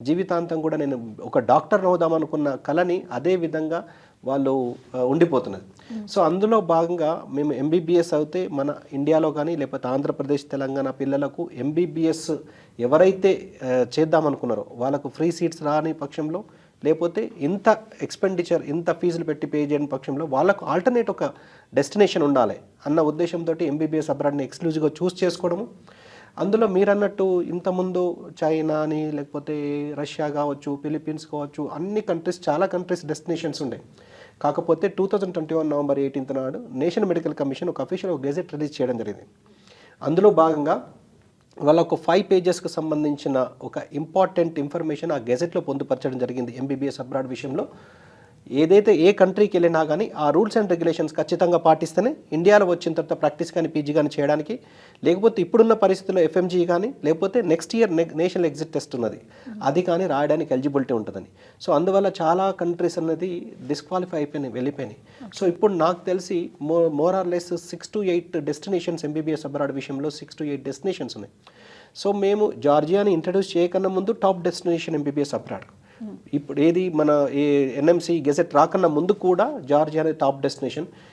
జీవితాంతం కూడా నేను ఒక డాక్టర్‌ని అవుదామనుకున్న కలని అదే విధంగా వాళ్ళు ఉండిపోతున్నది. సో, అందులో భాగంగా మేము ఎంబీబీఎస్ అవుతే మన ఇండియాలో గానీ, లేకపోతే ఆంధ్రప్రదేశ్, తెలంగాణ పిల్లలకు ఎంబీబీఎస్ ఎవరైతే చేద్దామనుకున్నారో వాళ్ళకు ఫ్రీ సీట్స్ రాని పక్షంలో, లేపోతే ఇంత ఎక్స్‌పెండిచర్ ఇంత ఫీజులు పెట్టి పే చేయని పక్షంలో వాళ్ళకు ఆల్టర్‌నేట్ ఒక డెస్టినేషన్ ఉండాలి అన్న ఉద్దేశంతోటి ఎంబీబీఎస్ అబ్రాడ్‌ని ఎక్స్‌క్లూజివ్‌గా చేసుకోవడము. అందులో మీరన్నట్టు ఇంతకుముందు చైనా అని, లేకపోతే రష్యా కావచ్చు, ఫిలిప్పీన్స్ కావచ్చు, అన్ని కంట్రీస్ చాలా కంట్రీస్ డెస్టినేషన్స్ ఉండే. కాకపోతే 2021 నవంబర్ 18 నాడు నేషనల్ మెడికల్ కమిషన్ ఒక అఫీషియల్ గెజెట్ రిలీజ్ చేయడం జరిగింది. అందులో భాగంగా వాళ్ళ ఒక 5 పేజెస్‌కి సంబంధించిన ఒక ఇంపార్టెంట్ ఇన్ఫర్మేషన్ ఆ గెజెట్‌లో పొందుపరచడం జరిగింది. ఎంబీబీఎస్ అబ్రాడ్ విషయంలో ఏదైతే ఏ కంట్రీకి వెళ్ళినా కానీ ఆ రూల్స్ అండ్ రెగ్యులేషన్స్ ఖచ్చితంగా పాటిస్తేనే ఇండియాలో వచ్చిన తర్వాత ప్రాక్టీస్ కానీ, పీజీ కానీ చేయడానికి, లేకపోతే ఇప్పుడున్న పరిస్థితుల్లో ఎఫ్ఎంజీ కానీ, లేకపోతే next year national exit test ఉన్నది, అది కానీ రాయడానికి ఎలిజిబిలిటీ ఉంటుందని. సో అందువల్ల చాలా కంట్రీస్ అనేది డిస్క్వాలిఫై అయిపోయినాయి, వెళ్ళిపోయినాయి. సో ఇప్పుడు నాకు తెలిసి more or less 6-8 destinations MBBS abroad విషయంలో 6-8 డెస్టినేషన్స్ ఉన్నాయి. సో మేము జార్జియాని ఇంట్రడ్యూస్ చేయకన్నా ముందు టాప్ డెస్టినేషన్ ఎంబీబీఎస్ అబ్రాడ్. ఇప్పుడు ఏది మన ఏ ఎన్ఎంసీ గెజెట్ రాకన్నా ముందు కూడా జార్జియా అనేది టాప్ డెస్టినేషన్.